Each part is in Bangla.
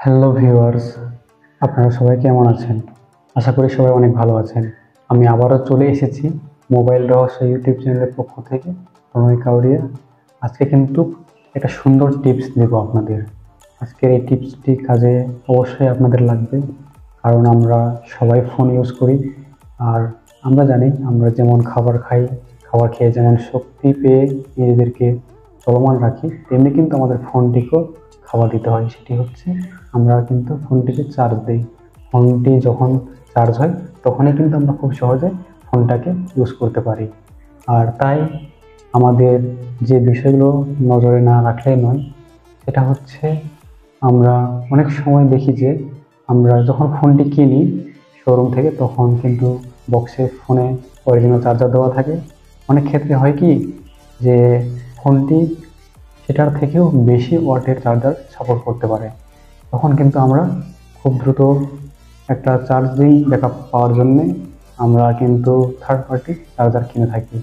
হ্যালো ভিউয়ার্স, আপনারা সবাই কেমন আছেন? আশা করি সবাই অনেক ভালো আছেন। আমি আবারও চলে এসেছি মোবাইল রহস্য ইউটিউব চ্যানেলের পক্ষ থেকে, প্রণয় কাউরিয়া। আজকে কিন্তু একটা সুন্দর টিপস দেব আপনাদের। আজকের এই টিপসটি কাজে অবশ্যই আপনাদের লাগবে, কারণ আমরা সবাই ফোন ইউজ করি। আর আমরা জানি, আমরা যেমন খাবার খাই, খাবার খেয়ে যেমন শক্তি পেয়ে নিজেদেরকে চলমান রাখি, তেমনি কিন্তু আমাদের ফোনটিকেও খাবার দিতে হয়। সেটি হচ্ছে, আমরা কিন্তু ফোনটিকে চার্জ দিই। ফোনটি যখন চার্জ হয় তখনই কিন্তু আমরা খুব সহজে ফোনটাকে ইউজ করতে পারি। আর তাই আমাদের যে বিষয়গুলো নজরে না রাখলেই নয়, সেটা হচ্ছে, আমরা অনেক সময় দেখি যে আমরা যখন ফোনটি কিনি শোরুম থেকে, তখন কিন্তু বক্সে ফোনে অরিজিনাল চার্জার দেওয়া থাকে। অনেক ক্ষেত্রে হয় কি, যে ফোনটি সেটার থেকেও বেশি ওয়াটের চার্জার সাপোর্ট করতে পারে। তখন কিন্তু আমরা খুব দ্রুত একটা চার্জিং ব্যাকআপ পাওয়ার জন্যে আমরা কিন্তু থার্ড পার্টি চার্জার কিনে থাকি।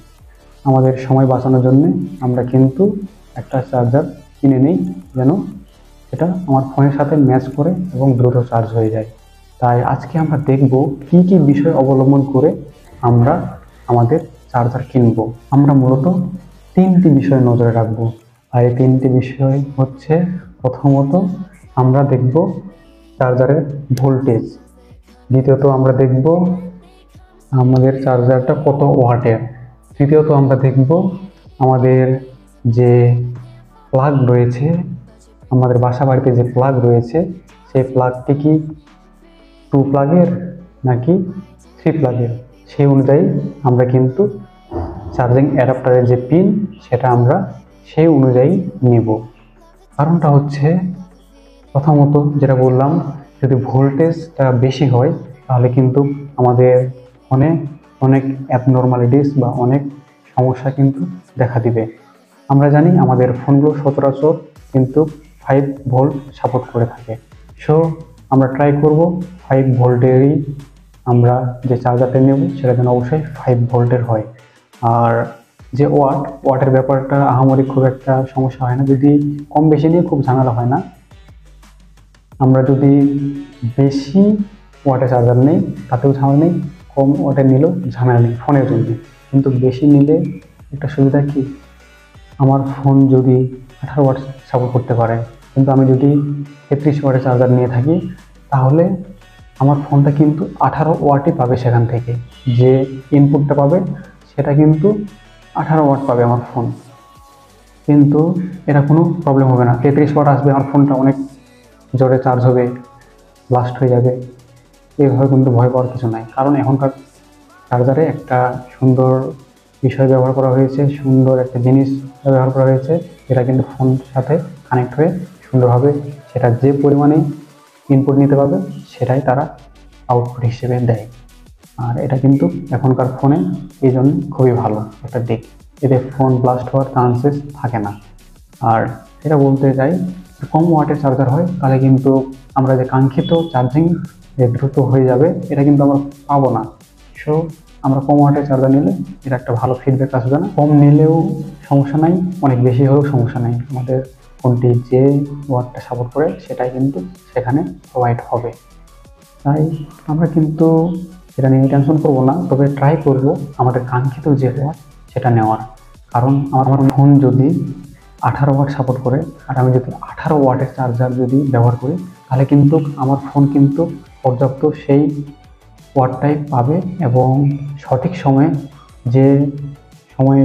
আমাদের সময় বাঁচানোর জন্যে আমরা কিন্তু একটা চার্জার কিনে নিই, যেন সেটা আমার ফোনের সাথে ম্যাচ করে এবং দ্রুত চার্জ হয়ে যায়। তাই আজকে আমরা দেখব কি কি বিষয় অবলম্বন করে আমরা আমাদের চার্জার কিনব। আমরা মূলত তিনটি বিষয় নজরে রাখবো। আর এই তিনটি বিষয় হচ্ছে, প্রথমত আমরা দেখব চার্জারের ভোল্টেজ, দ্বিতীয়ত আমরা দেখব আমাদের চার্জারটা কত ওয়াটের, তৃতীয়ত আমরা দেখব আমাদের যে প্লাগ রয়েছে, আমাদের বাসা বাড়িতে যে প্লাগ রয়েছে, সেই প্লাগটি কি 2 প্লাগের নাকি 3 প্লাগের। সেই অনুযায়ী আমরা কিন্তু চার্জিং অ্যাডাপ্টারের যে পিন, সেটা আমরা সেই অনুযায়ী নিব। কারণটা হচ্ছে, প্রথমত যেটা বললাম, যদি ভোল্টেজটা বেশি হয় তাহলে কিন্তু আমাদের ফোনে অনেক অ্যাবনর্মালিটিস বা অনেক সমস্যা কিন্তু দেখা দিবে। আমরা জানি আমাদের ফোনগুলো সচরাচর কিন্তু 5 ভোল্ট সাপোর্ট করে থাকে। সো আমরা ট্রাই করব 5 ভোল্টেরই আমরা যে চার্জারটা নেব সেটা যেন অবশ্যই 5 ভোল্টের হয়। আর যে ওয়াটের ব্যাপারটা আহামরি খুব একটা সমস্যা হয় না, যদি কম বেশি নিয়ে খুব ঝামেলা হয় না। আমরা যদি বেশি ওয়াটের চার্জার নেই তাতেও ঝামেলা নেই, কম ওয়াটের নিলেও ঝামেলা নেই ফোনের জন্য। কিন্তু বেশি নিলে একটা সুবিধা কি, আমার ফোন যদি 18 ওয়াট সাপোর্ট করতে পারে, কিন্তু আমি যদি 33 ওয়াটের চার্জার নিয়ে থাকি, তাহলে আমার ফোনটা কিন্তু 18 ওয়াটই পাবে। সেখান থেকে যে ইনপুটটা পাবে সেটা কিন্তু 18 ওয়াট পাবে আমার ফোন, কিন্তু এটা কোনো প্রবলেম হবে না। 33 ওয়াট আসবে, আমার ফোনটা অনেক জোরে চার্জ হবে, ব্লাস্ট হয়ে যাবে, এইভাবে কিন্তু ভয় পাওয়ার কিছু নাই। কারণ এখনকার চার্জারে একটা সুন্দর বিষয় ব্যবহার করা হয়েছে, সুন্দর একটা জিনিস ব্যবহার করা হয়েছে, যেটা কিন্তু ফোনের সাথে কানেক্ট হয়ে সুন্দরভাবে সেটা যে পরিমাণে ইনপুট নিতে পারবে সেটাই তারা আউটপুট হিসেবে দেয়। আর এটা কিন্তু এখনকার ফোনে এই জন্য খুবই ভালো একটা দিক, এতে ফোন ব্লাস্ট হওয়ার চান্সেস থাকে না। আর এটা বলতে চাই, কম ওয়াটের চার্জার হয় তাহলে কিন্তু আমরা যে কাঙ্ক্ষিত চার্জিং যে দ্রুত হয়ে যাবে, এটা কিন্তু আমরা পাবো না। সো আমরা কম ওয়াটের চার্জার নিলে এটা একটা ভালো ফিডব্যাক আসবে না। কম নিলেও সমস্যা নাই, অনেক বেশি হলেও সমস্যা নাই, আমাদের ফোনটি যে ওয়াটটা সাপোর্ট করে সেটাই কিন্তু সেখানে প্রোভাইড হবে। তাই আমরা কিন্তু এটা নিয়ে টেনশন করবো না, তবে ট্রাই করব আমাদের কাঙ্ক্ষিত যে ওয়াট সেটা নেওয়ার। কারণ আমার ফোন যদি 18 ওয়াট সাপোর্ট করে, আর আমি যদি 18 ওয়াটের চার্জার যদি ব্যবহার করি, তাহলে কিন্তু আমার ফোন কিন্তু পর্যাপ্ত সেই ওয়াটটাই পাবে এবং সঠিক সময়ে, যে সময়ে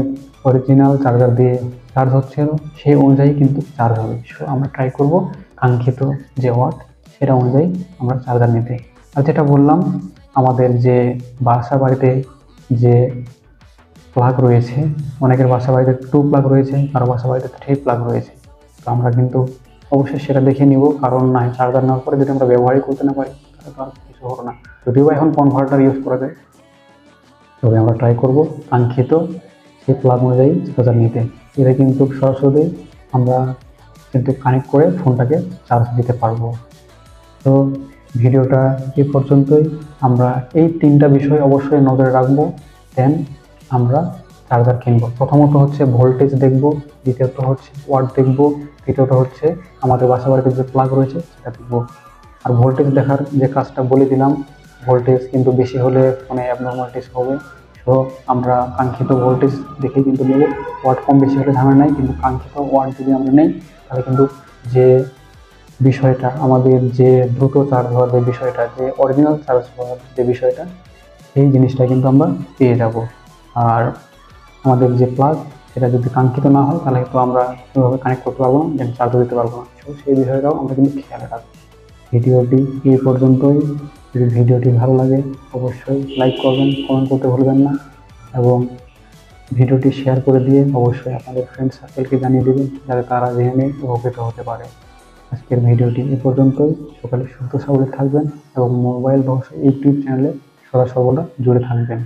অরিজিনাল চার্জার দিয়ে চার্জ হচ্ছিল সেই অনুযায়ী কিন্তু চার্জ হবে। সো আমরা ট্রাই করব কাঙ্ক্ষিত যে ওয়াট সেটা অনুযায়ী আমরা চার্জার নিতে। আর যেটা বললাম, আমাদের যে বাসা বাড়িতে যে প্লাগ রয়েছে, অনেকের বাসা বাড়িতে 2 প্লাগ রয়েছে, কারো বাসা বাড়িতে 3 প্লাগ রয়েছে। তো আমরা কিন্তু অবশ্যই সেটা দেখে নিব, কারণ না চার্জার নেওয়ার পরে যদি আমরা ব্যবহারই করতে না পারি তাহলে তো আর কিছু হলো না। যদিও এখন কনভার্টার ইউজ করা যায়, তবে আমরা ট্রাই করব কাঙ্ক্ষিত সেই প্লাগ অনুযায়ী চার্জার নিতে। এটা কিন্তু সরাসরি আমরা কিন্তু কানেক্ট করে ফোনটাকে চার্জ দিতে পারবো। তো ভিডিওটা এই পর্যন্তই। আমরা এই 3টা বিষয় অবশ্যই নজরে রাখবো, দেন আমরা চার্জার কিনবো। প্রথমত হচ্ছে ভোল্টেজ দেখবো, দ্বিতীয়ত হচ্ছে ওয়াট দেখবো, তৃতীয়ত হচ্ছে আমাদের বাসা বাড়িতে যে প্লাগ রয়েছে সেটা দেখবো। আর ভোল্টেজ দেখার যে কাজটা বলে দিলাম, ভোল্টেজ কিন্তু বেশি হলে ফোনে অ্যাবনর্মালিটিস হবে। সো আমরা কাঙ্ক্ষিত ভোল্টেজ দেখে কিন্তু নেব। ওয়াট কম বেশি হলে ঝামেলা নাই, কিন্তু কাঙ্ক্ষিত ওয়াট যদি আমরা নেই তাহলে কিন্তু যে বিষয়টা আমাদের যে দ্রুত চার্জ হওয়ার যে বিষয়টা, যে অরিজিনাল চার্জ হওয়ার যে বিষয়টা, সেই জিনিসটা কিন্তু আমরা পেয়ে যাব। আর আমাদের যে প্লাগ সেটা যদি কাঙ্ক্ষিত না হয় তাহলে তো আমরা ওইভাবে কানেক্ট করতে পারবো না, দেন চার্জও দিতে পারবো না। সো সেই বিষয়টাও আমরা কিন্তু খেয়াল রাখবো। ভিডিওটি এই পর্যন্তই। যদি ভিডিওটি ভালো লাগে অবশ্যই লাইক করবেন, কমেন্ট করতে ভুলবেন না, এবং ভিডিওটি শেয়ার করে দিয়ে অবশ্যই আপনাদের ফ্রেন্ড সার্কেলকে জানিয়ে দেবেন যাতে তারা জেনে উপকৃত হতে পারে। আজকের ভিডিওটি এ পর্যন্তই। সকালে সুস্থ স্বাভাবিক থাকবেন এবং মোবাইল রহস্য ইউটিউব চ্যানেলে সদা সর্বদা জুড়ে থাকবেন।